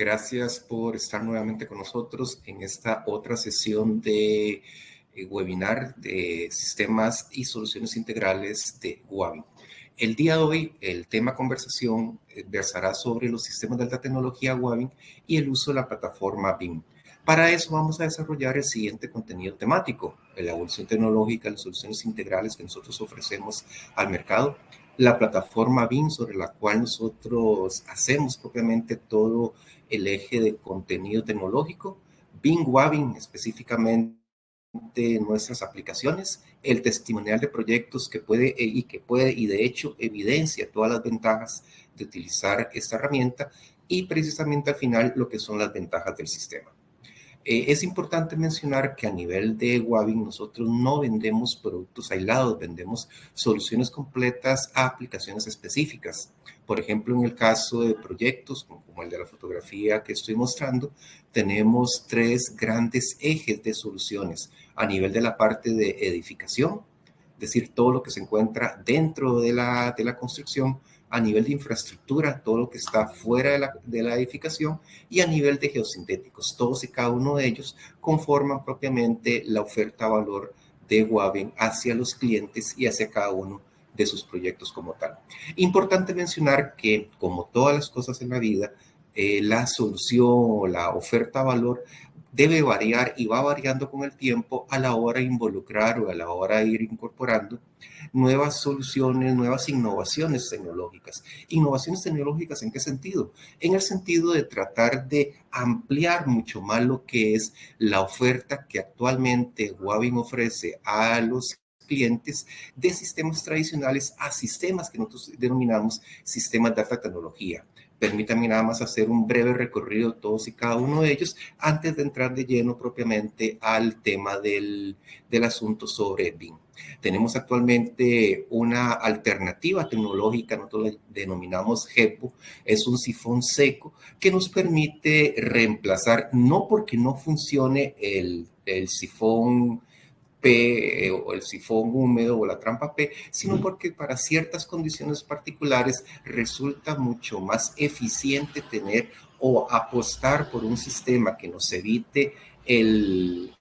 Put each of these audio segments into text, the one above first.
Gracias por estar nuevamente con nosotros en esta otra sesión de webinar de sistemas y soluciones integrales de Wavin. El día de hoy, el tema conversación versará sobre los sistemas de alta tecnología Wavin y el uso de la plataforma BIM. Para eso vamos a desarrollar el siguiente contenido temático: la evolución tecnológica, las soluciones integrales que nosotros ofrecemos al mercado, la plataforma BIM sobre la cual nosotros hacemos propiamente todo el eje de contenido tecnológico, BIM Wavin específicamente nuestras aplicaciones, el testimonial de proyectos que puede y de hecho evidencia todas las ventajas de utilizar esta herramienta y precisamente al final lo que son las ventajas del sistema. Es importante mencionar que a nivel de Wavin nosotros no vendemos productos aislados, vendemos soluciones completas a aplicaciones específicas. Por ejemplo, en el caso de proyectos como el de la fotografía que estoy mostrando, tenemos tres grandes ejes de soluciones a nivel de la parte de edificación, es decir, todo lo que se encuentra dentro de la construcción, a nivel de infraestructura, todo lo que está fuera de la edificación, y a nivel de geosintéticos. Todos y cada uno de ellos conforman propiamente la oferta valor de Wavin hacia los clientes y hacia cada uno de sus proyectos como tal. Importante mencionar que, como todas las cosas en la vida, la solución o la oferta valor debe variar y va variando con el tiempo a la hora de involucrar o a la hora de ir incorporando nuevas soluciones, nuevas innovaciones tecnológicas. ¿Innovaciones tecnológicas en qué sentido? En el sentido de tratar de ampliar mucho más lo que es la oferta que actualmente Wavin ofrece a los clientes de sistemas tradicionales a sistemas que nosotros denominamos sistemas de alta tecnología. Permítanme nada más hacer un breve recorrido de todos y cada uno de ellos antes de entrar de lleno propiamente al tema del asunto sobre BIM. Tenemos actualmente una alternativa tecnológica, nosotros la denominamos HEPO, es un sifón seco que nos permite reemplazar, no porque no funcione el sifón P o el sifón húmedo o la trampa P, sino porque para ciertas condiciones particulares resulta mucho más eficiente tener o apostar por un sistema que nos evite el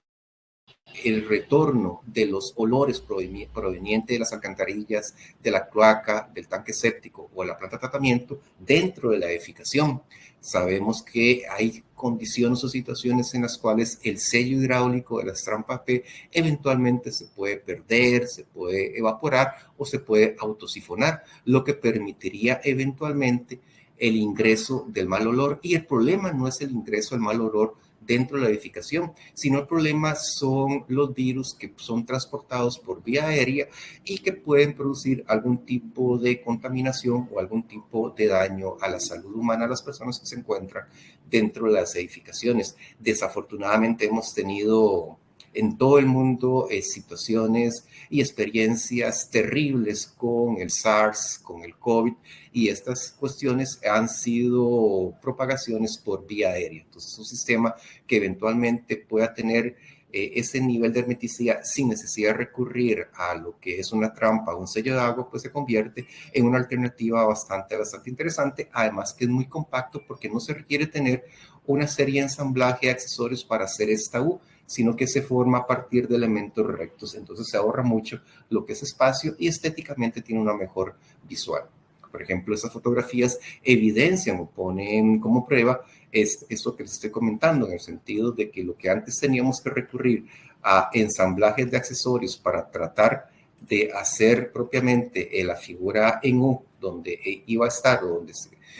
retorno de los olores provenientes de las alcantarillas, de la cloaca, del tanque séptico o de la planta de tratamiento dentro de la edificación. Sabemos que hay condiciones o situaciones en las cuales el sello hidráulico de las trampas P eventualmente se puede perder, se puede evaporar o se puede autosifonar, lo que permitiría eventualmente el ingreso del mal olor. Y el problema no es el ingreso del mal olor dentro de la edificación, sino el problema son los virus que son transportados por vía aérea y que pueden producir algún tipo de contaminación o algún tipo de daño a la salud humana de las personas que se encuentran dentro de las edificaciones. Desafortunadamente hemos tenido en todo el mundo situaciones y experiencias terribles con el SARS, con el COVID, y estas cuestiones han sido propagaciones por vía aérea. Entonces, un sistema que eventualmente pueda tener ese nivel de hermeticidad sin necesidad de recurrir a lo que es una trampa o un sello de agua, pues se convierte en una alternativa bastante interesante, además que es muy compacto porque no se requiere tener una serie de ensamblaje de accesorios para hacer esta U, sino que se forma a partir de elementos rectos. Entonces se ahorra mucho lo que es espacio y estéticamente tiene una mejor visual. Por ejemplo, esas fotografías evidencian o ponen como prueba esto que les estoy comentando, en el sentido de que lo que antes teníamos que recurrir a ensamblajes de accesorios para tratar de hacer propiamente la figura en U, donde iba a estar o donde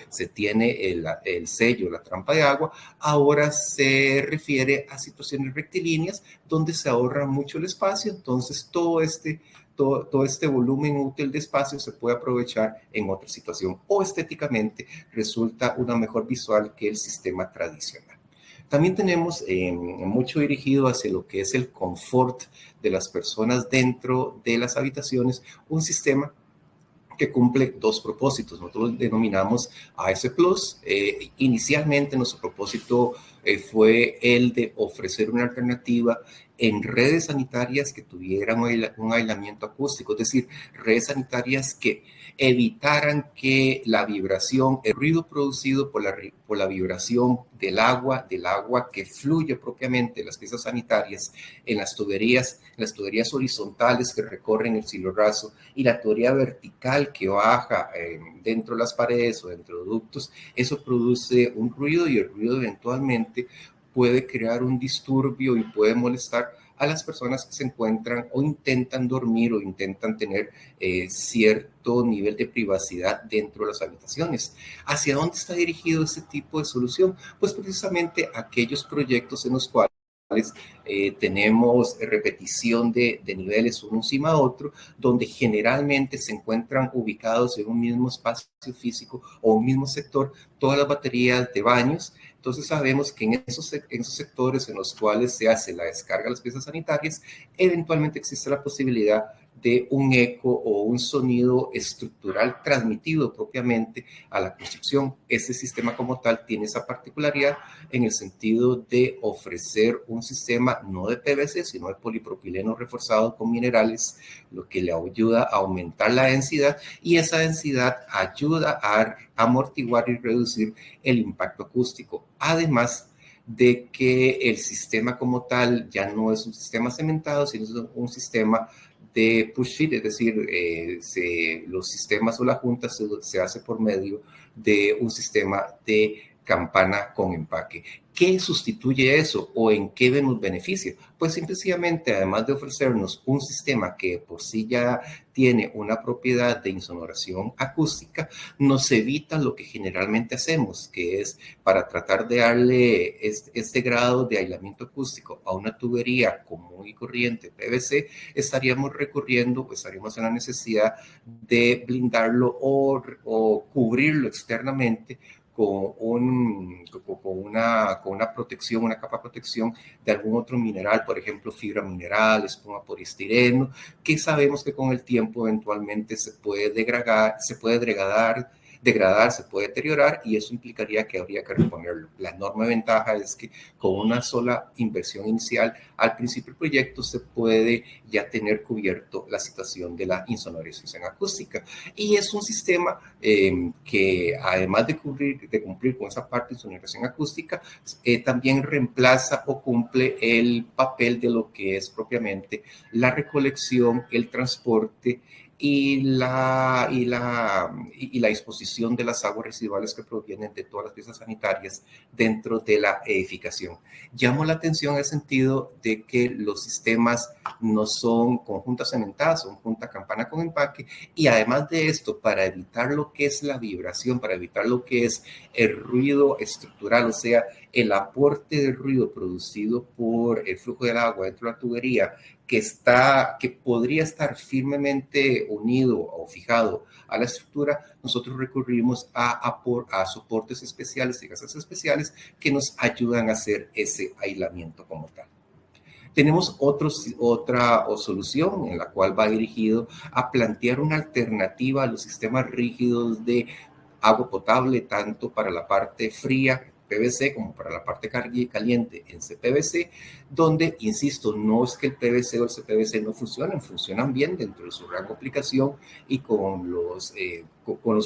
se tiene el sello, la trampa de agua, ahora se refiere a situaciones rectilíneas donde se ahorra mucho el espacio. Entonces todo este volumen útil de espacio se puede aprovechar en otra situación o estéticamente resulta una mejor visual que el sistema tradicional. También tenemos mucho dirigido hacia lo que es el confort de las personas dentro de las habitaciones, un sistema que cumple dos propósitos. Nosotros denominamos AS Plus. Inicialmente nuestro propósito fue el de ofrecer una alternativa en redes sanitarias que tuvieran un aislamiento acústico, es decir, redes sanitarias que evitaran que la vibración, el ruido producido por la vibración del agua que fluye propiamente en las piezas sanitarias, en las tuberías horizontales que recorren el cielo raso y la tubería vertical que baja dentro de las paredes o dentro de ductos, eso produce un ruido y el ruido eventualmente puede crear un disturbio y puede molestar a las personas que se encuentran o intentan dormir o intentan tener cierto nivel de privacidad dentro de las habitaciones. ¿Hacia dónde está dirigido este tipo de solución? Pues precisamente aquellos proyectos en los cuales tenemos repetición de niveles uno encima de otro, donde generalmente se encuentran ubicados en un mismo espacio físico o un mismo sector todas las baterías de baños. Entonces sabemos que en esos sectores en los cuales se hace la descarga de las piezas sanitarias, eventualmente existe la posibilidad de un eco o un sonido estructural transmitido propiamente a la construcción. Este sistema como tal tiene esa particularidad en el sentido de ofrecer un sistema no de PVC, sino de polipropileno reforzado con minerales, lo que le ayuda a aumentar la densidad y esa densidad ayuda a amortiguar y reducir el impacto acústico. Además de que el sistema como tal ya no es un sistema cementado, sino es un sistema de push fit, es decir, los sistemas o la junta se hace por medio de un sistema de campana con empaque. ¿Qué sustituye eso o en qué vemos beneficio? Pues simplemente, además de ofrecernos un sistema que por sí ya tiene una propiedad de insonoración acústica, nos evita lo que generalmente hacemos, que es para tratar de darle este grado de aislamiento acústico a una tubería común y corriente PVC, estaríamos recurriendo, estaríamos en la necesidad de blindarlo o cubrirlo externamente con una protección, una capa de protección de algún otro mineral, por ejemplo, fibra mineral, espuma poliestireno, que sabemos que con el tiempo eventualmente se puede degradar, se puede deteriorar y eso implicaría que habría que reponerlo. La enorme ventaja es que con una sola inversión inicial al principio del proyecto se puede ya tener cubierto la situación de la insonorización acústica y es un sistema que además de cumplir con esa parte de insonorización acústica, también reemplaza o cumple el papel de lo que es propiamente la recolección, el transporte y la disposición de las aguas residuales que provienen de todas las piezas sanitarias dentro de la edificación. Llamo la atención en el sentido de que los sistemas no son conjuntas cementadas, son junta campana con empaque y además de esto, para evitar lo que es la vibración, para evitar lo que es el ruido estructural, o sea, el aporte de ruido producido por el flujo del agua dentro de la tubería, que podría estar firmemente unido o fijado a la estructura, nosotros recurrimos a soportes especiales y gasas especiales que nos ayudan a hacer ese aislamiento como tal. Tenemos otra solución en la cual va dirigido a plantear una alternativa a los sistemas rígidos de agua potable, tanto para la parte fría, PVC, como para la parte caliente en CPVC, donde, insisto, no es que el PVC o el CPVC no funcionan bien dentro de su rango de aplicación y con los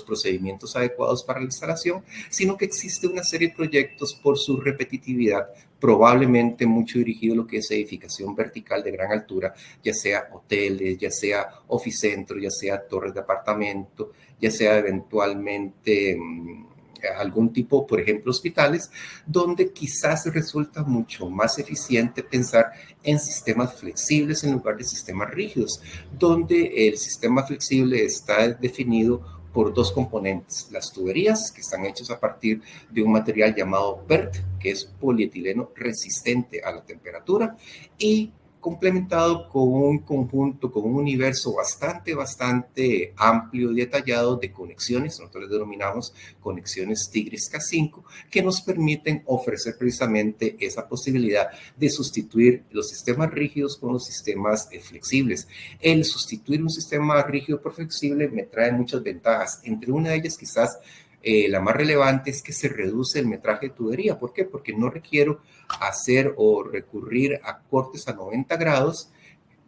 procedimientos adecuados para la instalación, sino que existe una serie de proyectos por su repetitividad, probablemente mucho dirigido a lo que es edificación vertical de gran altura, ya sea hoteles, ya sea oficentros, ya sea torres de apartamento, ya sea eventualmente algún tipo, por ejemplo, hospitales, donde quizás resulta mucho más eficiente pensar en sistemas flexibles en lugar de sistemas rígidos, donde el sistema flexible está definido por dos componentes, las tuberías, que están hechas a partir de un material llamado PERT, que es polietileno resistente a la temperatura, y complementado con un conjunto, con un universo bastante amplio y detallado de conexiones, nosotros les denominamos conexiones Tigris K5, que nos permiten ofrecer precisamente esa posibilidad de sustituir los sistemas rígidos con los sistemas flexibles. El sustituir un sistema rígido por flexible me trae muchas ventajas, entre una de ellas quizás La más relevante es que se reduce el metraje de tubería. ¿Por qué? Porque no requiero hacer o recurrir a cortes a 90 grados,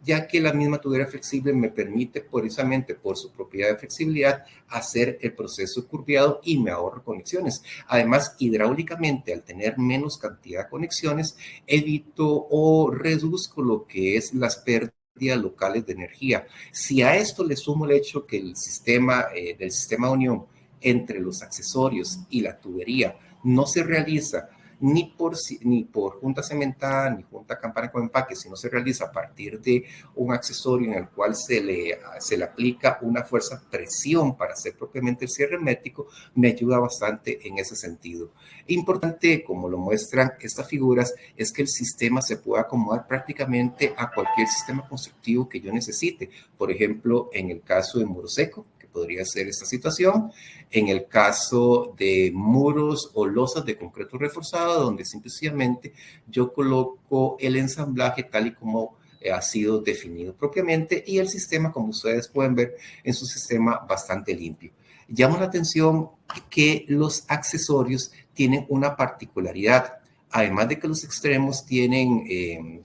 ya que la misma tubería flexible me permite, precisamente por su propiedad de flexibilidad, hacer el proceso de curviado y me ahorro conexiones. Además, hidráulicamente, al tener menos cantidad de conexiones, evito o reduzco lo que es las pérdidas locales de energía. Si a esto le sumo el hecho que el sistema del sistema de unión entre los accesorios y la tubería no se realiza ni por junta cementada, ni junta campana con empaque, sino se realiza a partir de un accesorio en el cual se le aplica una fuerza presión para hacer propiamente el cierre hermético, me ayuda bastante en ese sentido. Importante, como lo muestran estas figuras, es que el sistema se puede acomodar prácticamente a cualquier sistema constructivo que yo necesite. Por ejemplo, en el caso de muro seco, que podría ser esta situación, en el caso de muros o losas de concreto reforzado, donde simplemente yo coloco el ensamblaje tal y como ha sido definido propiamente, y el sistema, como ustedes pueden ver, es un sistema bastante limpio. Llama la atención que los accesorios tienen una particularidad. Además de que los extremos tienen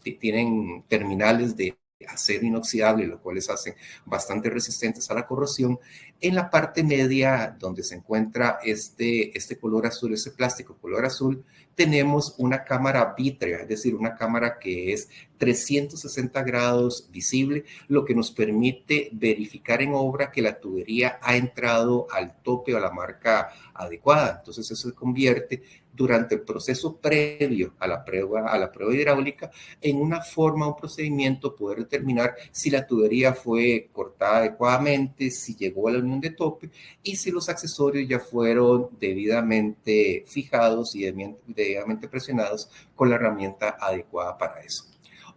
terminales de acero inoxidable, lo cual les hacen bastante resistentes a la corrosión. En la parte media, donde se encuentra este color azul, este plástico color azul, tenemos una cámara vítrea, es decir, una cámara que es 360 grados visible, lo que nos permite verificar en obra que la tubería ha entrado al tope o a la marca adecuada. Entonces eso se convierte durante el proceso previo a la prueba hidráulica en una forma, un procedimiento, poder determinar si la tubería fue cortada adecuadamente, si llegó a la unión de tope y si los accesorios ya fueron debidamente fijados y debidamente presionados con la herramienta adecuada para eso.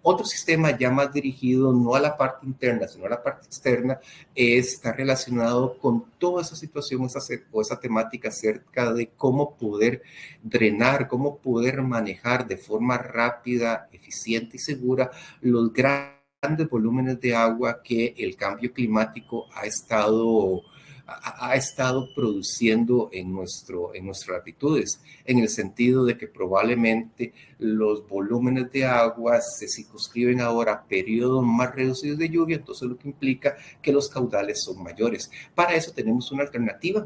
Otro sistema ya más dirigido no a la parte interna, sino a la parte externa, está relacionado con toda esa situación o esa temática acerca de cómo poder drenar, cómo poder manejar de forma rápida, eficiente y segura los grandes volúmenes de agua que el cambio climático ha estado produciendo en nuestras latitudes, en el sentido de que probablemente los volúmenes de agua se circunscriben ahora a periodos más reducidos de lluvia, entonces lo que implica que los caudales son mayores. Para eso tenemos una alternativa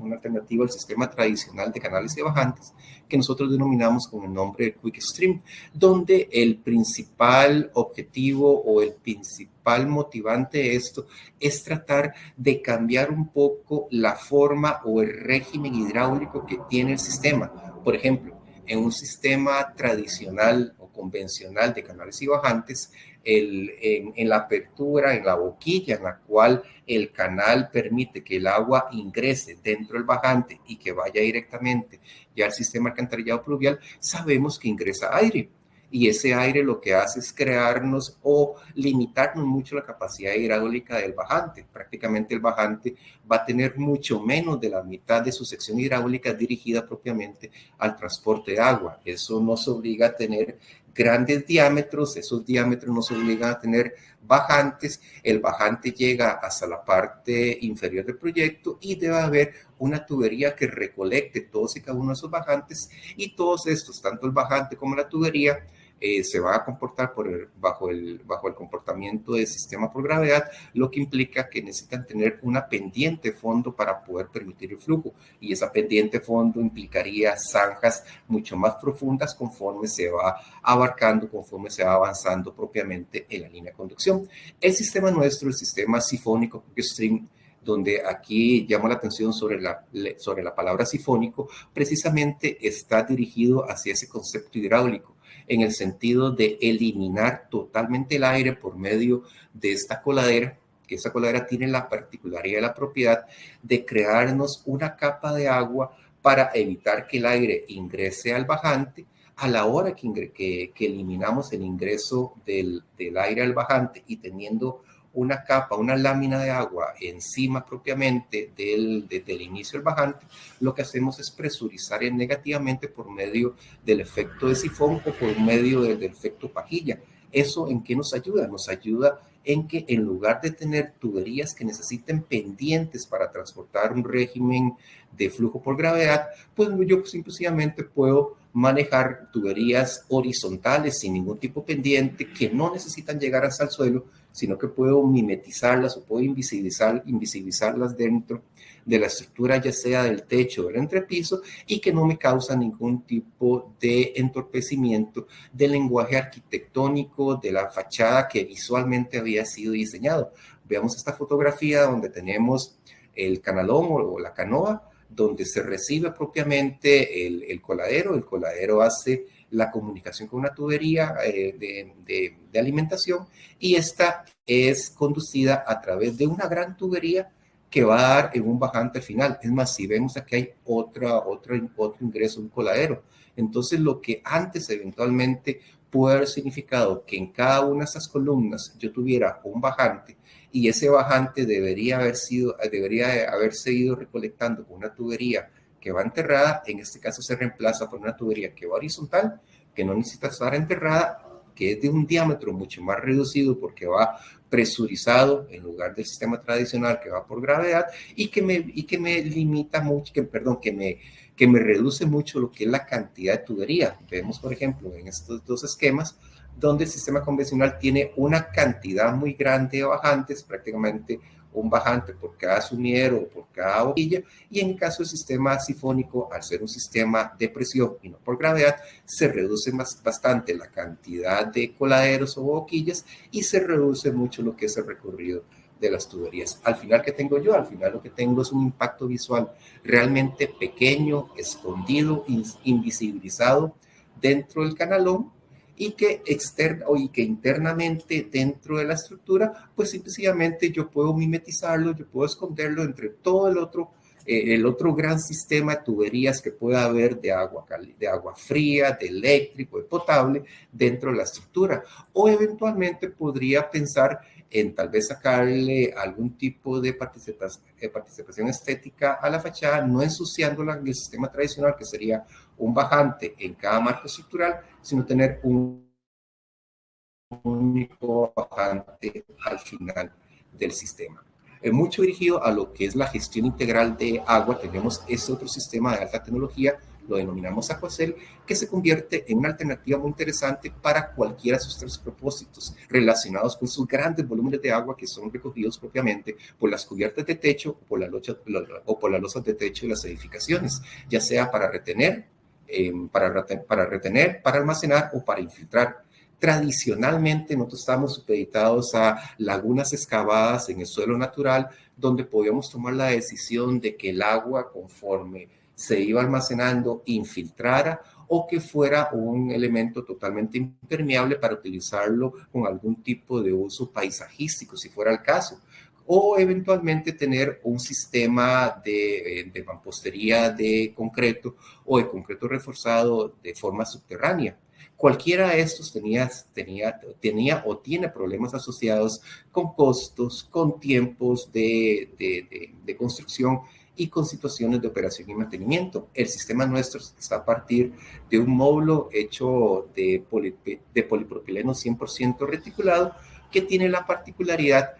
al sistema tradicional de canales y bajantes, que nosotros denominamos con el nombre de Quick Stream, donde el principal objetivo o el principal motivante de esto es tratar de cambiar un poco la forma o el régimen hidráulico que tiene el sistema. Por ejemplo, en un sistema tradicional o convencional de canales y bajantes, en la apertura, en la boquilla en la cual el canal permite que el agua ingrese dentro del bajante y que vaya directamente ya al sistema alcantarillado pluvial, sabemos que ingresa aire. Y ese aire lo que hace es crearnos o limitarnos mucho la capacidad hidráulica del bajante. Prácticamente el bajante va a tener mucho menos de la mitad de su sección hidráulica dirigida propiamente al transporte de agua. Eso nos obliga a tener grandes diámetros, esos diámetros nos obligan a tener bajantes, el bajante llega hasta la parte inferior del proyecto y debe haber una tubería que recolecte todos y cada uno de esos bajantes, y todos estos, tanto el bajante como la tubería, se va a comportar bajo el comportamiento del sistema por gravedad, lo que implica que necesitan tener una pendiente fondo para poder permitir el flujo, y esa pendiente fondo implicaría zanjas mucho más profundas conforme se va abarcando, conforme se va avanzando propiamente en la línea de conducción. El sistema nuestro, el sistema sifónico Quick Stream, donde aquí llamo la atención sobre la palabra sifónico, precisamente está dirigido hacia ese concepto hidráulico, en el sentido de eliminar totalmente el aire por medio de esta coladera, que esta coladera tiene la particularidad y la propiedad de crearnos una capa de agua para evitar que el aire ingrese al bajante. A la hora que eliminamos el ingreso del aire al bajante y teniendo una capa, una lámina de agua encima propiamente del inicio del bajante, lo que hacemos es presurizar negativamente por medio del efecto de sifón o por medio del efecto pajilla. ¿Eso en qué nos ayuda? Nos ayuda en que en lugar de tener tuberías que necesiten pendientes para transportar un régimen de flujo por gravedad, pues yo simplemente puedo manejar tuberías horizontales sin ningún tipo de pendiente que no necesitan llegar hasta el suelo, sino que puedo mimetizarlas o puedo invisibilizarlas dentro de la estructura, ya sea del techo o del entrepiso, y que no me causa ningún tipo de entorpecimiento del lenguaje arquitectónico de la fachada que visualmente había sido diseñado. Veamos esta fotografía donde tenemos el canalón o la canoa, donde se recibe propiamente el coladero. El coladero hace la comunicación con una tubería de alimentación, y esta es conducida a través de una gran tubería que va a dar en un bajante final. Es más, si vemos aquí hay otro ingreso, un coladero. Entonces, lo que antes eventualmente puede haber significado que en cada una de esas columnas yo tuviera un bajante, y ese bajante debería haberse ido recolectando con una tubería que va enterrada. En este caso se reemplaza por una tubería que va horizontal, que no necesita estar enterrada, que es de un diámetro mucho más reducido porque va presurizado en lugar del sistema tradicional que va por gravedad, y que me limita mucho, que me reduce mucho lo que es la cantidad de tubería. Vemos, por ejemplo, en estos dos esquemas, donde el sistema convencional tiene una cantidad muy grande de bajantes, prácticamente un bajante por cada sumidero o por cada boquilla, y en el caso del sistema sifónico, al ser un sistema de presión y no por gravedad, se reduce bastante la cantidad de coladeros o boquillas, y se reduce mucho lo que es el recorrido de las tuberías. Al final, ¿qué tengo yo? Al final lo que tengo es un impacto visual realmente pequeño, escondido, invisibilizado dentro del canalón, y que internamente dentro de la estructura, pues sencillamente yo puedo mimetizarlo, yo puedo esconderlo entre todo el otro gran sistema de tuberías que pueda haber de agua fría, de eléctrico, de potable dentro de la estructura. O eventualmente podría pensar en tal vez sacarle algún tipo de participación estética a la fachada, no ensuciándola en el sistema tradicional, que sería un bajante en cada marco estructural, sino tener un único bajante al final del sistema. Mucho dirigido a lo que es la gestión integral de agua, tenemos este otro sistema de alta tecnología, lo denominamos Aquacel, que se convierte en una alternativa muy interesante para cualquiera de sus tres propósitos relacionados con sus grandes volúmenes de agua que son recogidos propiamente por las cubiertas de techo o por las losas de techo de las edificaciones, ya sea para retener, para almacenar o para infiltrar. Tradicionalmente nosotros estamos supeditados a lagunas excavadas en el suelo natural, donde podíamos tomar la decisión de que el agua, conforme se iba almacenando, infiltrara, o que fuera un elemento totalmente impermeable para utilizarlo con algún tipo de uso paisajístico, si fuera el caso, o eventualmente tener un sistema de mampostería de concreto o de concreto reforzado de forma subterránea. Cualquiera de estos tenía o tiene problemas asociados con costos, con tiempos de construcción y con situaciones de operación y mantenimiento. El sistema nuestro está a partir de un módulo hecho de polipropileno 100% reticulado, que tiene la particularidad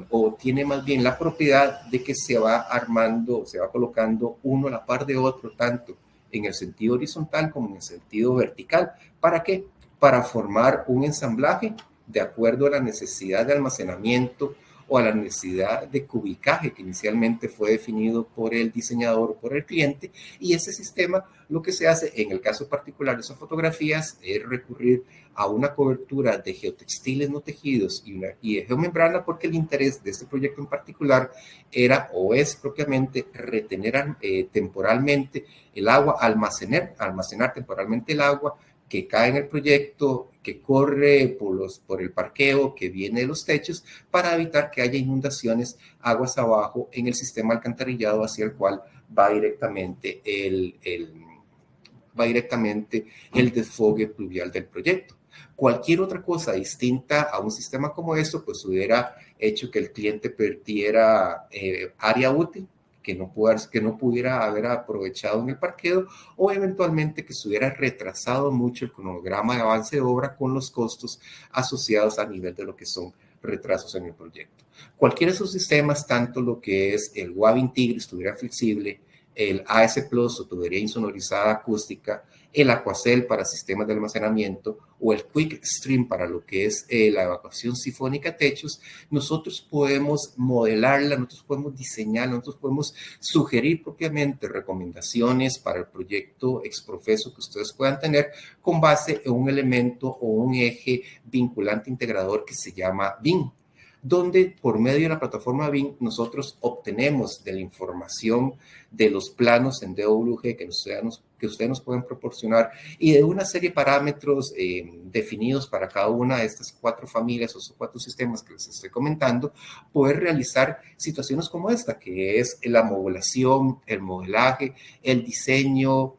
o tiene más bien la propiedad de que se va armando, se va colocando uno a la par de otro, tanto en el sentido horizontal como en el sentido vertical. ¿Para qué? Para formar un ensamblaje de acuerdo a la necesidad de almacenamiento o a la necesidad de cubicaje que inicialmente fue definido por el diseñador o por el cliente. Y ese sistema, lo que se hace en el caso particular de esas fotografías es recurrir a una cobertura de geotextiles no tejidos y de geomembrana, porque el interés de este proyecto en particular era o es propiamente retener temporalmente el agua, almacenar temporalmente el agua que cae en el proyecto, que corre por el parqueo, que viene de los techos, para evitar que haya inundaciones aguas abajo en el sistema alcantarillado hacia el cual va directamente el desfogue pluvial del proyecto. Cualquier otra cosa distinta a un sistema como esto, pues hubiera hecho que el cliente perdiera área útil, que no pudiera haber aprovechado en el parqueo, o eventualmente que se hubiera retrasado mucho el cronograma de avance de obra con los costos asociados a nivel de lo que son retrasos en el proyecto. Cualquiera de esos sistemas, tanto lo que es el Wavin Tigris, tubería flexible, el AS Plus o tubería insonorizada acústica, el Aquacel para sistemas de almacenamiento o el Quick Stream para lo que es la evacuación sifónica a techos, nosotros podemos modelarla, nosotros podemos diseñarla, nosotros podemos sugerir propiamente recomendaciones para el proyecto exprofeso que ustedes puedan tener con base en un elemento o un eje vinculante integrador que se llama BIM, donde por medio de la plataforma BIM nosotros obtenemos de la información de los planos en DWG que ustedes nos pueden proporcionar y de una serie de parámetros definidos para cada una de estas 4 familias o 4 sistemas que les estoy comentando, poder realizar situaciones como esta, que es la modulación, el modelaje, el diseño,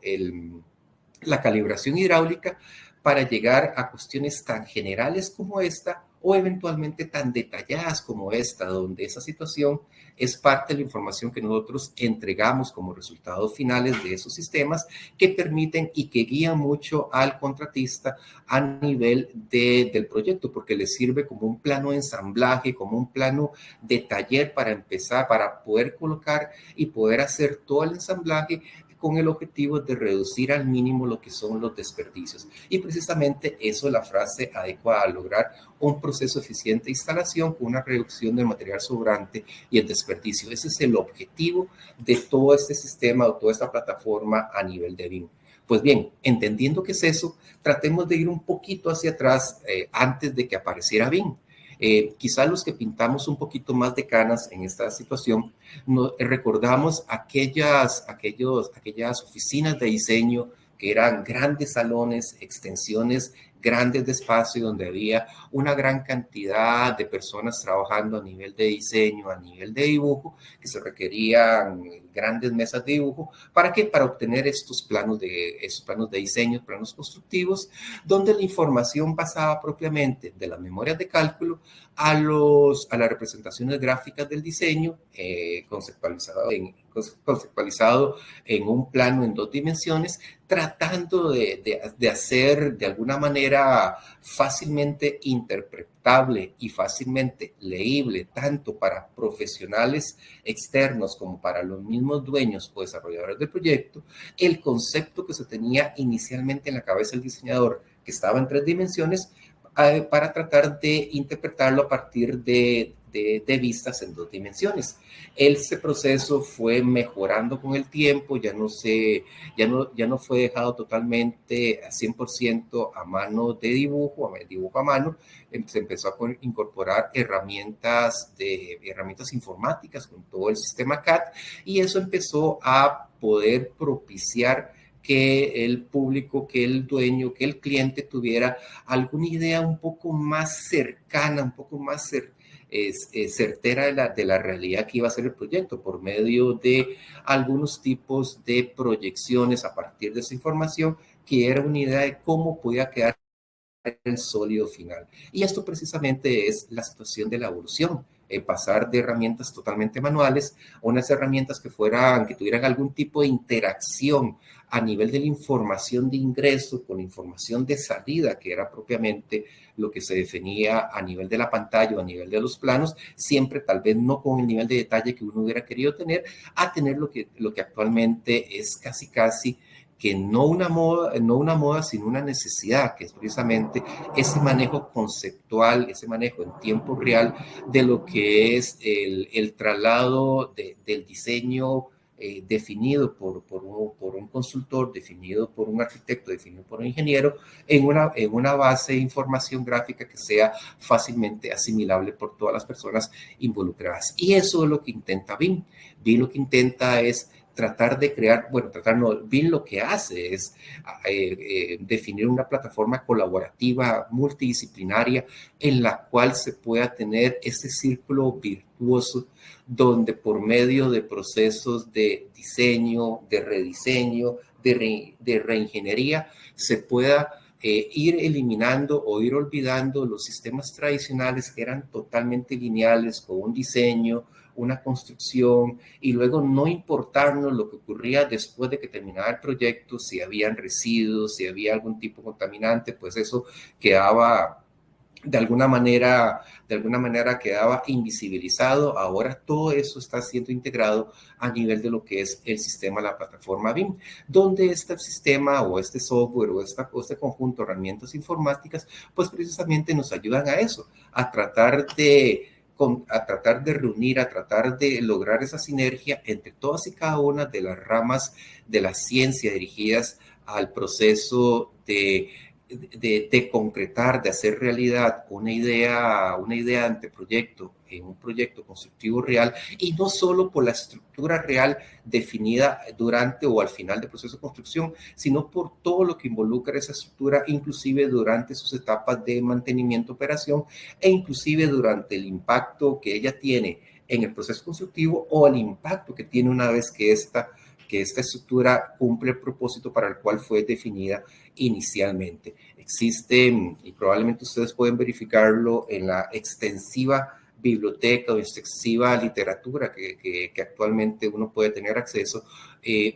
la calibración hidráulica, para llegar a cuestiones tan generales como esta o eventualmente tan detalladas como esta, donde esa situación es parte de la información que nosotros entregamos como resultados finales de esos sistemas que permiten y que guían mucho al contratista a nivel del proyecto, porque le sirve como un plano de ensamblaje, como un plano de taller para empezar, para poder colocar y poder hacer todo el ensamblaje con el objetivo de reducir al mínimo lo que son los desperdicios. Y precisamente eso es la frase adecuada, lograr un proceso eficiente de instalación con una reducción del material sobrante y el desperdicio. Ese es el objetivo de todo este sistema o toda esta plataforma a nivel de BIM. Pues bien, entendiendo qué es eso, tratemos de ir un poquito hacia atrás antes de que apareciera BIM. Quizás los que pintamos un poquito más de canas en esta situación, recordamos aquellas oficinas de diseño que eran grandes salones, extensiones grandes de espacio donde había una gran cantidad de personas trabajando a nivel de diseño, a nivel de dibujo, que se requerían grandes mesas de dibujo. ¿Para qué? Para obtener estos planos de diseño, planos constructivos, donde la información pasaba propiamente de las memorias de cálculo a las representaciones gráficas del diseño, conceptualizado en un plano en 2 dimensiones, tratando de hacer de alguna manera fácilmente interpretable y fácilmente leíble, tanto para profesionales externos como para los mismos dueños o desarrolladores del proyecto, el concepto que se tenía inicialmente en la cabeza del diseñador, que estaba en 3 dimensiones, para tratar de interpretarlo a partir de vistas en 2 dimensiones. Ese proceso fue mejorando con el tiempo, ya no fue dejado totalmente a 100% a mano de dibujo a mano, se empezó a incorporar herramientas informáticas con todo el sistema CAD, y eso empezó a poder propiciar que el público, que el dueño, que el cliente tuviera alguna idea un poco más cercana, un poco más certera de la realidad que iba a ser el proyecto por medio de algunos tipos de proyecciones a partir de esa información, que era una idea de cómo podía quedar el sólido final. Y esto precisamente es la situación de la evolución. Pasar de herramientas totalmente manuales a unas herramientas que tuvieran algún tipo de interacción a nivel de la información de ingreso con la información de salida, que era propiamente lo que se definía a nivel de la pantalla o a nivel de los planos, siempre tal vez no con el nivel de detalle que uno hubiera querido tener, a tener lo que actualmente es casi que no una moda, sino una necesidad, que es precisamente ese manejo conceptual, ese manejo en tiempo real de lo que es el traslado del diseño definido por un consultor, definido por un arquitecto, definido por un ingeniero, en una base de información gráfica que sea fácilmente asimilable por todas las personas involucradas. Y eso es lo que intenta BIM. BIM lo que intenta es tratar de crear, BIM lo que hace es definir una plataforma colaborativa multidisciplinaria en la cual se pueda tener ese círculo virtuoso donde por medio de procesos de diseño, de rediseño, de reingeniería, se pueda ir eliminando o ir olvidando los sistemas tradicionales que eran totalmente lineales, con un diseño, una construcción, y luego no importarnos lo que ocurría después de que terminaba el proyecto, si habían residuos, si había algún tipo de contaminante, pues eso quedaba de alguna manera quedaba invisibilizado. Ahora todo eso está siendo integrado a nivel de lo que es el sistema, la plataforma BIM, donde este sistema o este software o este conjunto de herramientas informáticas, pues precisamente nos ayudan a eso, a tratar de reunir, a tratar de lograr esa sinergia entre todas y cada una de las ramas de la ciencia dirigidas al proceso de concretar, de hacer realidad una idea de anteproyecto en un proyecto constructivo real, y no solo por la estructura real definida durante o al final del proceso de construcción, sino por todo lo que involucra esa estructura, inclusive durante sus etapas de mantenimiento, operación, e inclusive durante el impacto que ella tiene en el proceso constructivo o el impacto que tiene una vez que esta estructura cumple el propósito para el cual fue definida inicialmente. Existe, y probablemente ustedes pueden verificarlo en la extensiva biblioteca o extensiva literatura que actualmente uno puede tener acceso,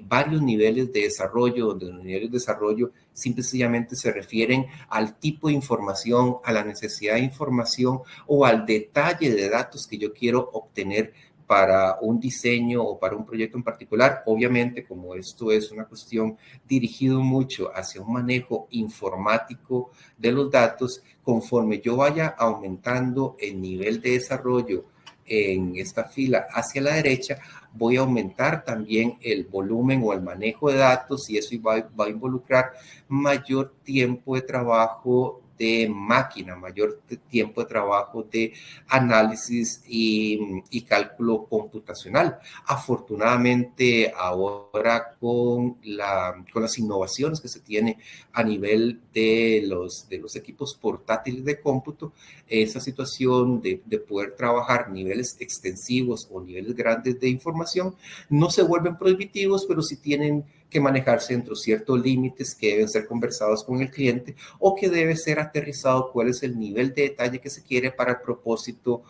varios niveles de desarrollo, donde los niveles de desarrollo simplemente se refieren al tipo de información, a la necesidad de información o al detalle de datos que yo quiero obtener para un diseño o para un proyecto en particular. Obviamente, como esto es una cuestión dirigido mucho hacia un manejo informático de los datos, conforme yo vaya aumentando el nivel de desarrollo en esta fila hacia la derecha, voy a aumentar también el volumen o el manejo de datos, y eso va a involucrar mayor tiempo de trabajo de máquina, mayor tiempo de trabajo de análisis y cálculo computacional. Afortunadamente, ahora con las innovaciones que se tiene a nivel de los equipos portátiles de cómputo, esa situación de poder trabajar niveles extensivos o niveles grandes de información no se vuelven prohibitivos, pero sí tienen que manejarse dentro de ciertos límites que deben ser conversados con el cliente, o que debe ser aterrizado cuál es el nivel de detalle que se quiere para el propósito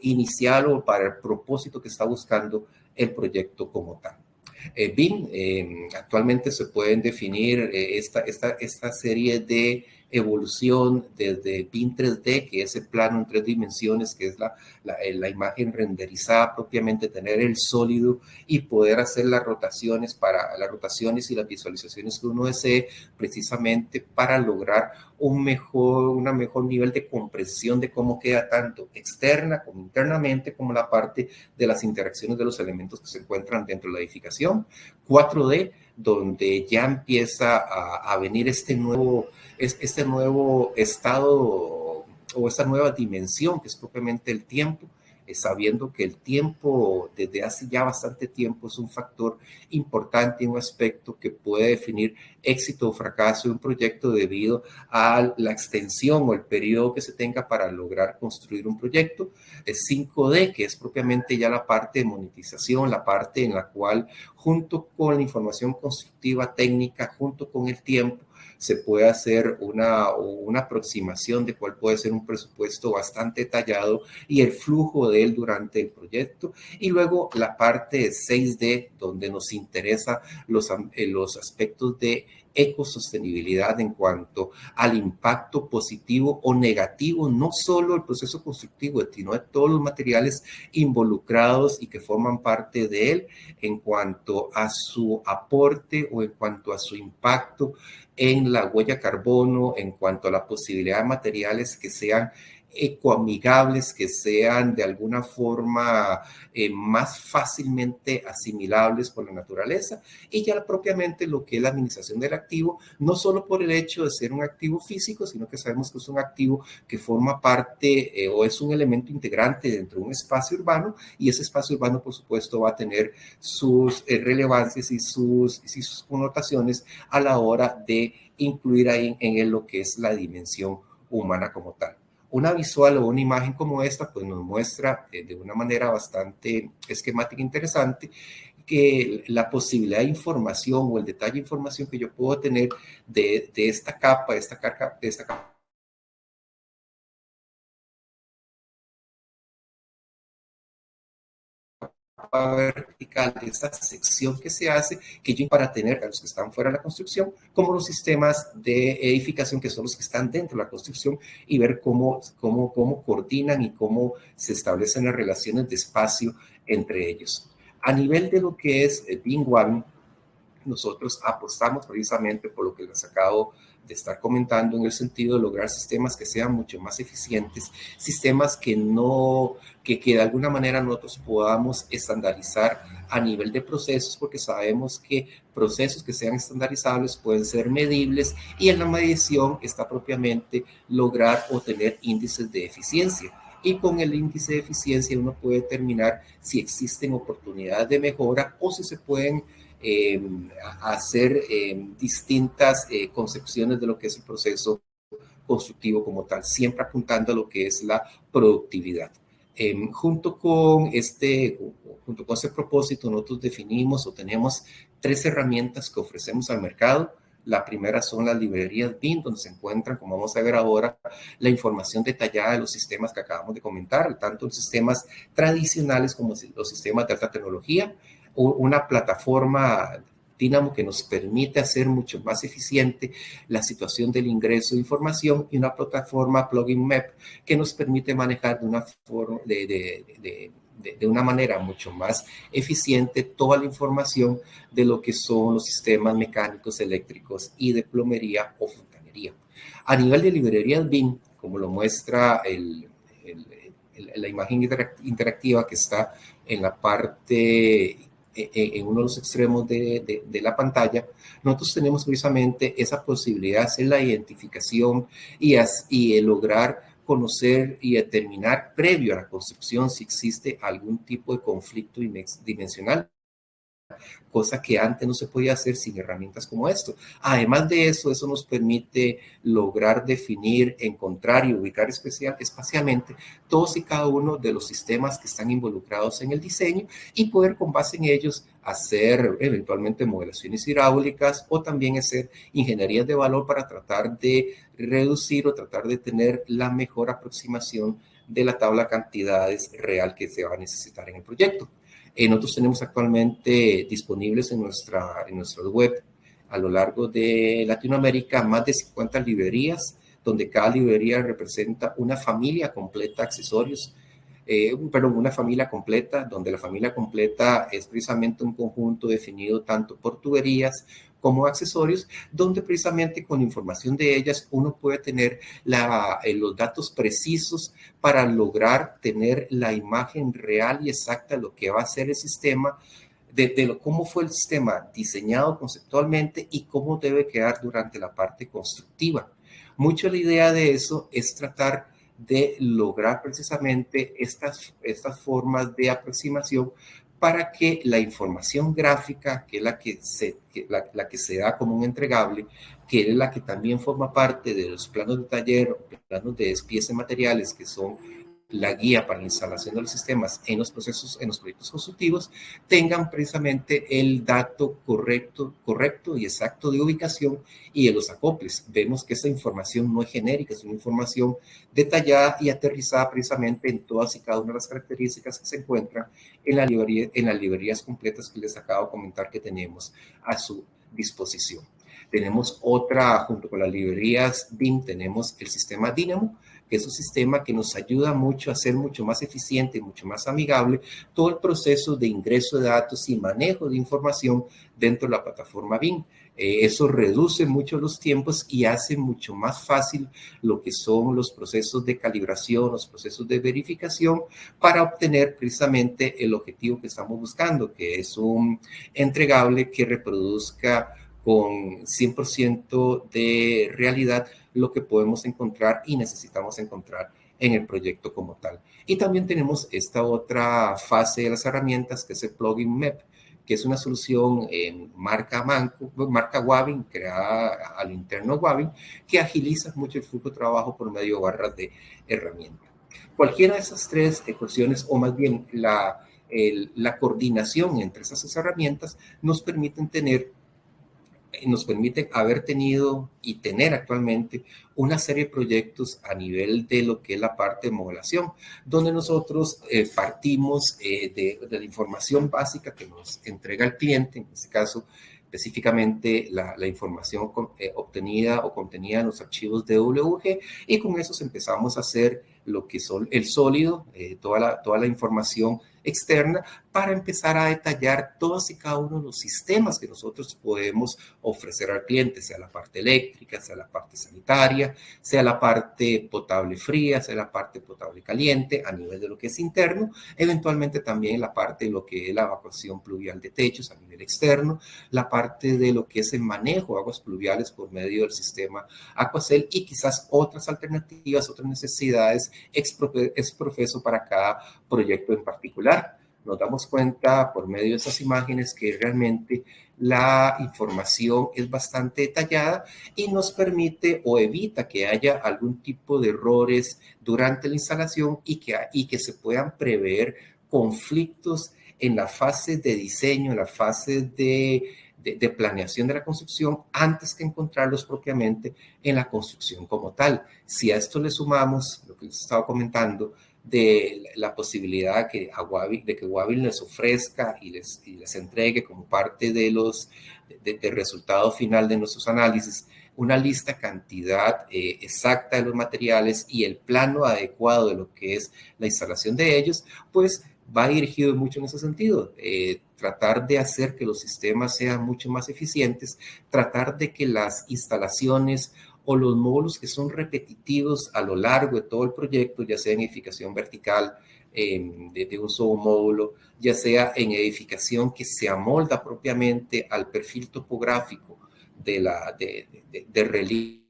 inicial o para el propósito que está buscando el proyecto como tal. BIM, actualmente se pueden definir esta serie de evolución desde BIM 3D, que es el plano en 3 dimensiones, que es la imagen renderizada propiamente, tener el sólido y poder hacer las rotaciones y las visualizaciones que uno desee, precisamente para lograr un mejor nivel de comprensión de cómo queda tanto externa como internamente, como la parte de las interacciones de los elementos que se encuentran dentro de la edificación. 4D, donde ya empieza a venir este nuevo estado o esta nueva dimensión que es propiamente el tiempo, sabiendo que el tiempo desde hace ya bastante tiempo es un factor importante y un aspecto que puede definir éxito o fracaso de un proyecto debido a la extensión o el periodo que se tenga para lograr construir un proyecto. 5D, que es propiamente ya la parte de monetización, la parte en la cual, junto con la información constructiva técnica, junto con el tiempo, se puede hacer una aproximación de cuál puede ser un presupuesto bastante detallado y el flujo de él durante el proyecto. Y luego la parte 6D, donde nos interesa los aspectos de ecosostenibilidad en cuanto al impacto positivo o negativo, no solo el proceso constructivo, sino de todos los materiales involucrados y que forman parte de él, en cuanto a su aporte o en cuanto a su impacto en la huella carbono, en cuanto a la posibilidad de materiales que sean ecoamigables, que sean de alguna forma más fácilmente asimilables por la naturaleza, y ya propiamente lo que es la administración del activo, no solo por el hecho de ser un activo físico, sino que sabemos que es un activo que forma parte o es un elemento integrante dentro de un espacio urbano, y ese espacio urbano, por supuesto, va a tener sus relevancias y sus connotaciones a la hora de incluir ahí en él lo que es la dimensión humana como tal. Una visual o una imagen como esta pues nos muestra de una manera bastante esquemática interesante que la posibilidad de información o el detalle de información que yo puedo tener de esta capa, de esta capa vertical de esta sección que se hace, que yo para tener a los que están fuera de la construcción, como los sistemas de edificación que son los que están dentro de la construcción y ver cómo coordinan y cómo se establecen las relaciones de espacio entre ellos. A nivel de lo que es BIM Wabi, nosotros apostamos precisamente por lo que les acabo de estar comentando en el sentido de lograr sistemas que sean mucho más eficientes, sistemas que de alguna manera nosotros podamos estandarizar a nivel de procesos, porque sabemos que procesos que sean estandarizables pueden ser medibles y en la medición está propiamente lograr o tener índices de eficiencia. Y con el índice de eficiencia uno puede determinar si existen oportunidades de mejora o si se pueden hacer distintas concepciones de lo que es el proceso constructivo como tal, siempre apuntando a lo que es la productividad. Junto con este propósito, nosotros definimos o tenemos 3 herramientas que ofrecemos al mercado. La primera son las librerías BIM, donde se encuentran, como vamos a ver ahora, la información detallada de los sistemas que acabamos de comentar, tanto los sistemas tradicionales como los sistemas de alta tecnología, una plataforma Dynamo que nos permite hacer mucho más eficiente la situación del ingreso de información y una plataforma Plugin Map que nos permite manejar de una forma, de una manera mucho más eficiente toda la información de lo que son los sistemas mecánicos, eléctricos y de plomería o fontanería. A nivel de librerías BIM, como lo muestra la imagen interactiva que está en la parte en uno de los extremos de la pantalla, nosotros tenemos precisamente esa posibilidad de hacer la identificación y lograr conocer y determinar previo a la construcción si existe algún tipo de conflicto dimensional, cosa que antes no se podía hacer sin herramientas como esto. Además de eso, eso nos permite lograr definir, encontrar y ubicar espacialmente todos y cada uno de los sistemas que están involucrados en el diseño y poder con base en ellos hacer eventualmente modelaciones hidráulicas o también hacer ingenierías de valor para tratar de reducir o tratar de tener la mejor aproximación de la tabla de cantidades real que se va a necesitar en el proyecto. Nosotros tenemos actualmente disponibles en nuestra web a lo largo de Latinoamérica más de 50 librerías, donde cada librería representa una familia completa de accesorios, una familia completa, donde la familia completa es precisamente un conjunto definido tanto por tuberías como accesorios, donde precisamente con información de ellas uno puede tener los datos precisos para lograr tener la imagen real y exacta de lo que va a ser el sistema, cómo fue el sistema diseñado conceptualmente y cómo debe quedar durante la parte constructiva. Mucho la idea de eso es tratar de lograr precisamente estas formas de aproximación para que la información gráfica, que es la que se da como un entregable, que es la que también forma parte de los planos de taller, planos de despiece de materiales, que son la guía para la instalación de los sistemas en los proyectos constructivos, tengan precisamente el dato correcto y exacto de ubicación y de los acoples. Vemos que esa información no es genérica, es una información detallada y aterrizada precisamente en todas y cada una de las características que se encuentran en las librerías completas que les acabo de comentar que tenemos a su disposición. Tenemos otra, junto con las librerías BIM, tenemos el sistema Dynamo, que es un sistema que nos ayuda mucho a ser mucho más eficiente y mucho más amigable todo el proceso de ingreso de datos y manejo de información dentro de la plataforma BIM. Eso reduce mucho los tiempos y hace mucho más fácil lo que son los procesos de calibración, los procesos de verificación para obtener precisamente el objetivo que estamos buscando, que es un entregable que reproduzca con 100% de realidad lo que podemos encontrar y necesitamos encontrar en el proyecto como tal. Y también tenemos esta otra fase de las herramientas, que es el Plugin Map, que es una solución en marca Wabi, creada al interno Wabi, que agiliza mucho el flujo de trabajo por medio de barras de herramienta. Cualquiera de esas 3 ecuaciones, o más bien la coordinación entre esas herramientas, nos permiten tener nos permiten haber tenido y tener actualmente una serie de proyectos a nivel de lo que es la parte de modelación, donde nosotros partimos de la información básica que nos entrega el cliente, en este caso específicamente la información obtenida o contenida en los archivos de WG, y con eso empezamos a hacer lo que son el sólido, toda la información externa, para empezar a detallar todos y cada uno de los sistemas que nosotros podemos ofrecer al cliente, sea la parte eléctrica, sea la parte sanitaria, sea la parte potable fría, sea la parte potable caliente, a nivel de lo que es interno, eventualmente también la parte de lo que es la evacuación pluvial de techos a nivel externo, la parte de lo que es el manejo de aguas pluviales por medio del sistema Aquacel, y quizás otras alternativas, otras necesidades exprofeso para cada proyecto en particular. Nos damos cuenta por medio de esas imágenes que realmente la información es bastante detallada y nos permite o evita que haya algún tipo de errores durante la instalación y que se puedan prever conflictos en la fase de diseño, en la fase de planeación de la construcción, antes que encontrarlos propiamente en la construcción como tal. Si a esto le sumamos lo que les estaba comentando, de la posibilidad de que Wabil les ofrezca y les entregue como parte del resultado final de nuestros análisis una lista, cantidad exacta de los materiales y el plano adecuado de lo que es la instalación de ellos, pues va dirigido mucho en ese sentido. Tratar de hacer que los sistemas sean mucho más eficientes, tratar de que las instalaciones o los módulos que son repetitivos a lo largo de todo el proyecto, ya sea en edificación vertical de un solo módulo, ya sea en edificación que se amolda propiamente al perfil topográfico de relieve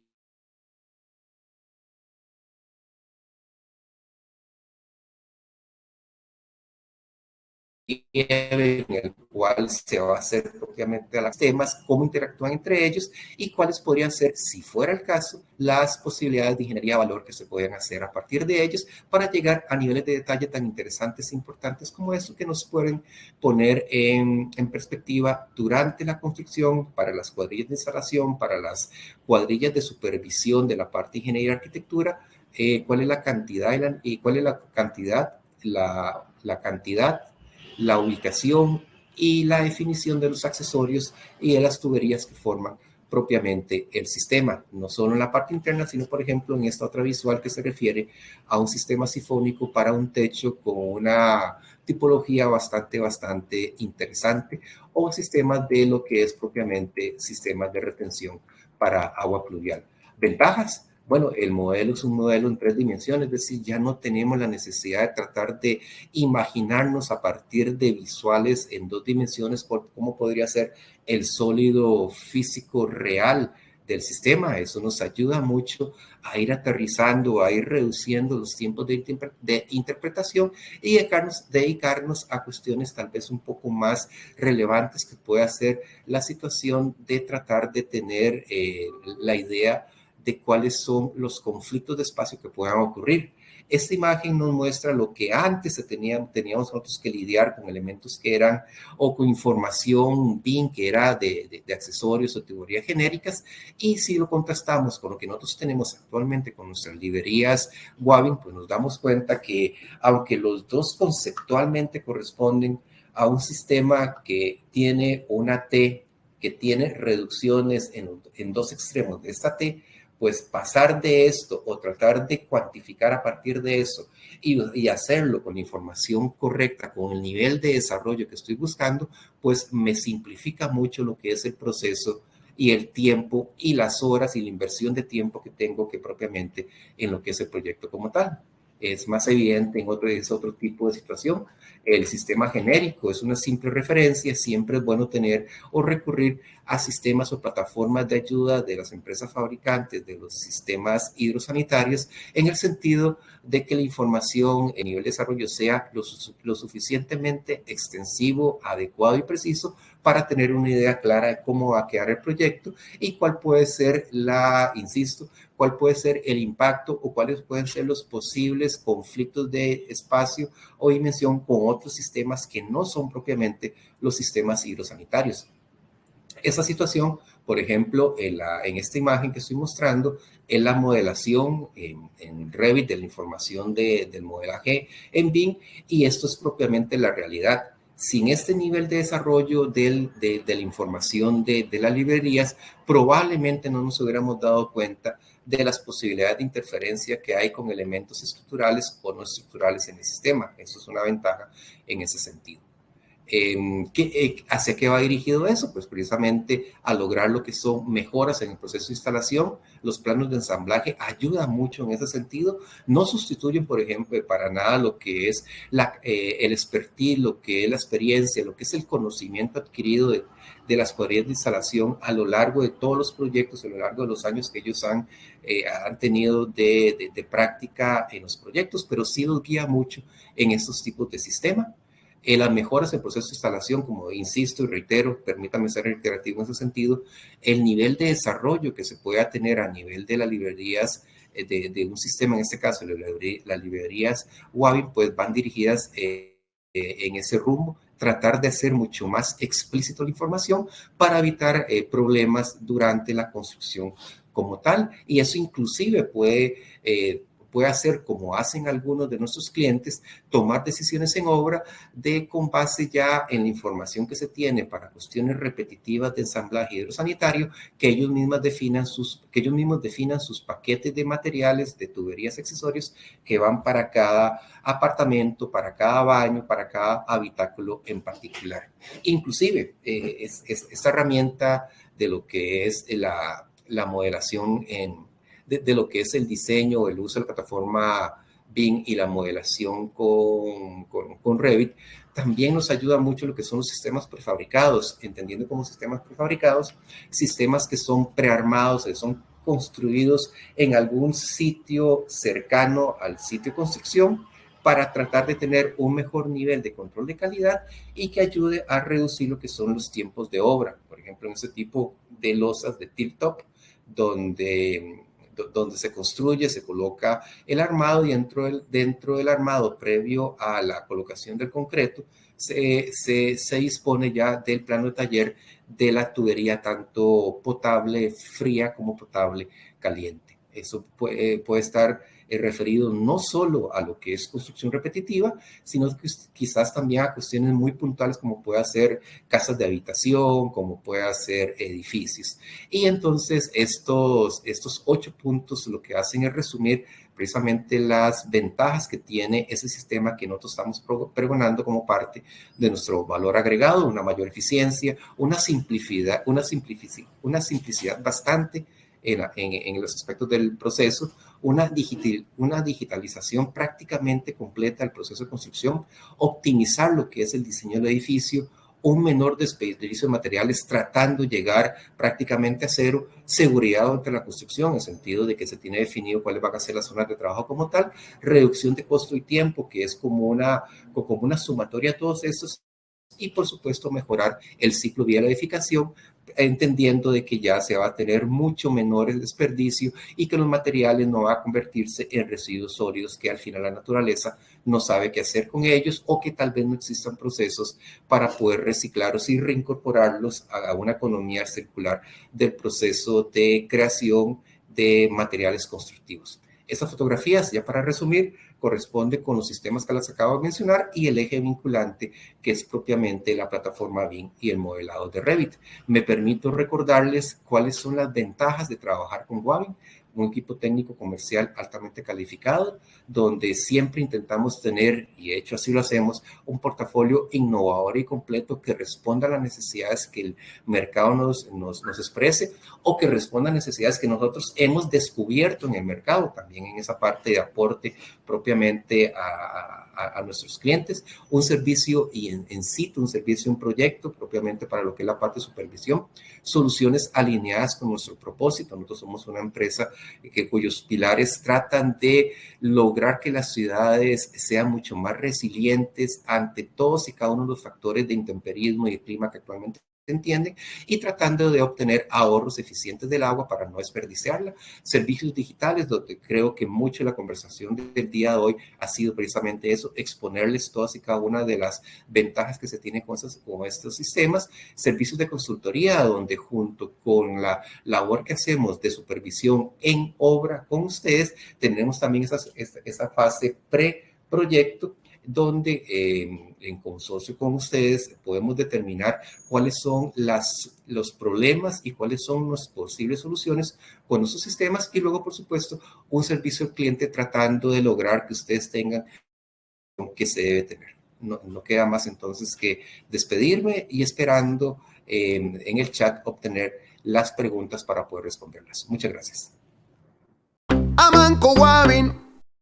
en el cual se va a hacer propiamente a los temas, cómo interactúan entre ellos y cuáles podrían ser, si fuera el caso, las posibilidades de ingeniería de valor que se pueden hacer a partir de ellos para llegar a niveles de detalle tan interesantes e importantes como eso, que nos pueden poner en perspectiva durante la construcción, para las cuadrillas de instalación, para las cuadrillas de supervisión de la parte de ingeniería y arquitectura, cuál es la cantidad y cuál es la cantidad, la ubicación y la definición de los accesorios y de las tuberías que forman propiamente el sistema, no solo en la parte interna, sino por ejemplo en esta otra visual que se refiere a un sistema sifónico para un techo con una tipología bastante interesante, o sistemas de lo que es propiamente sistemas de retención para agua pluvial. Ventajas: bueno, el modelo es un modelo en 3 dimensiones, es decir, ya no tenemos la necesidad de tratar de imaginarnos a partir de visuales en 2 dimensiones cómo podría ser el sólido físico real del sistema. Eso nos ayuda mucho a ir aterrizando, a ir reduciendo los tiempos de interpretación y dedicarnos a cuestiones tal vez un poco más relevantes que pueda ser la situación de tratar de tener la idea de cuáles son los conflictos de espacio que puedan ocurrir. Esta imagen nos muestra lo que antes teníamos nosotros que lidiar con elementos que eran, o con información BIM que era de accesorios o teorías genéricas, y si lo contrastamos con lo que nosotros tenemos actualmente con nuestras librerías Wavin, pues nos damos cuenta que aunque los dos conceptualmente corresponden a un sistema que tiene una T, que tiene reducciones en 2 extremos de esta T, pues pasar de esto o tratar de cuantificar a partir de eso y hacerlo con la información correcta, con el nivel de desarrollo que estoy buscando, pues me simplifica mucho lo que es el proceso y el tiempo y las horas y la inversión de tiempo que tengo que propiamente en lo que es el proyecto como tal. Es más evidente es otro tipo de situación. El sistema genérico es una simple referencia. Siempre es bueno tener o recurrir a sistemas o plataformas de ayuda de las empresas fabricantes de los sistemas hidrosanitarios, en el sentido de que la información en nivel de desarrollo sea lo suficientemente extensivo, adecuado y preciso para tener una idea clara de cómo va a quedar el proyecto y cuál puede ser cuál puede ser el impacto o cuáles pueden ser los posibles conflictos de espacio o dimensión con otros sistemas que no son propiamente los sistemas hidrosanitarios. Esa situación Por ejemplo, en esta imagen que estoy mostrando es la modelación en Revit de la información del modelaje en BIM, y esto es propiamente la realidad. Sin este nivel de desarrollo de la información de las librerías, probablemente no nos hubiéramos dado cuenta de las posibilidades de interferencia que hay con elementos estructurales o no estructurales en el sistema. Eso es una ventaja en ese sentido. ¿Hacia qué va dirigido eso? Pues precisamente a lograr lo que son mejoras en el proceso de instalación. Los planos de ensamblaje ayudan mucho en ese sentido. No sustituyen, por ejemplo, para nada lo que es el expertise, lo que es la experiencia, lo que es el conocimiento adquirido de las cuadrillas de instalación a lo largo de todos los proyectos, a lo largo de los años que ellos han tenido de práctica en los proyectos, pero sí los guía mucho en estos tipos de sistemas. Las mejoras en el proceso de instalación, como insisto y reitero, permítame ser reiterativo en ese sentido, el nivel de desarrollo que se pueda tener a nivel de las librerías de un sistema, en este caso las librerías Wavin, pues van dirigidas en ese rumbo, tratar de hacer mucho más explícito la información para evitar problemas durante la construcción como tal, y eso inclusive puede hacer, como hacen algunos de nuestros clientes, tomar decisiones en obra con base ya en la información que se tiene para cuestiones repetitivas de ensamblaje hidrosanitario, que ellos mismos definan sus paquetes de materiales, de tuberías, accesorios que van para cada apartamento, para cada baño, para cada habitáculo en particular. Inclusive, esta herramienta de lo que es la modelación de lo que es el diseño, el uso de la plataforma BIM y la modelación con Revit, también nos ayuda mucho lo que son los sistemas prefabricados, entendiendo como sistemas prefabricados, sistemas que son prearmados, que son construidos en algún sitio cercano al sitio de construcción para tratar de tener un mejor nivel de control de calidad y que ayude a reducir lo que son los tiempos de obra. Por ejemplo, en este tipo de losas de tilt-top, donde se construye, se coloca el armado y dentro del armado, previo a la colocación del concreto, se dispone ya del plano de taller de la tubería, tanto potable fría como potable caliente. Eso puede estar referido no solo a lo que es construcción repetitiva, sino que quizás también a cuestiones muy puntuales como puede ser casas de habitación, como puede ser edificios. Y entonces estos 8 puntos lo que hacen es resumir precisamente las ventajas que tiene ese sistema que nosotros estamos pregonando como parte de nuestro valor agregado, una mayor eficiencia, una simplicidad bastante en los aspectos del proceso, una digitalización prácticamente completa del proceso de construcción, optimizar lo que es el diseño del edificio, un menor desperdicio de materiales, tratando de llegar prácticamente a cero, seguridad durante la construcción, en el sentido de que se tiene definido cuáles van a ser las zonas de trabajo como tal, reducción de costo y tiempo, que es como una sumatoria de todos estos, y por supuesto mejorar el ciclo de vida de la edificación, entendiendo de que ya se va a tener mucho menor el desperdicio y que los materiales no van a convertirse en residuos sólidos que al final la naturaleza no sabe qué hacer con ellos, o que tal vez no existan procesos para poder reciclarlos y reincorporarlos a una economía circular del proceso de creación de materiales constructivos. Estas fotografías, ya para resumir, corresponde con los sistemas que les acabo de mencionar y el eje vinculante, que es propiamente la plataforma BIM y el modelado de Revit. Me permito recordarles cuáles son las ventajas de trabajar con Wavin, un equipo técnico comercial altamente calificado, donde siempre intentamos tener, y de hecho así lo hacemos, un portafolio innovador y completo que responda a las necesidades que el mercado nos exprese, o que responda a necesidades que nosotros hemos descubierto en el mercado, también en esa parte de aporte propiamente a nuestros clientes, un servicio y en situ, un servicio, un proyecto propiamente para lo que es la parte de supervisión, soluciones alineadas con nuestro propósito. Nosotros somos una empresa cuyos pilares tratan de lograr que las ciudades sean mucho más resilientes ante todos y cada uno de los factores de intemperismo y de clima que actualmente entienden, y tratando de obtener ahorros eficientes del agua para no desperdiciarla. Servicios digitales, donde creo que mucho de la conversación del día de hoy ha sido precisamente eso, exponerles todas y cada una de las ventajas que se tienen con estos sistemas. Servicios de consultoría, donde junto con la labor que hacemos de supervisión en obra con ustedes, tenemos también esa fase pre-proyecto, donde en consorcio con ustedes podemos determinar cuáles son los problemas y cuáles son las posibles soluciones con nuestros sistemas, y luego, por supuesto, un servicio al cliente tratando de lograr que ustedes tengan lo que se debe tener. No queda más entonces que despedirme y esperando en el chat obtener las preguntas para poder responderlas. Muchas gracias. Amanco Guavin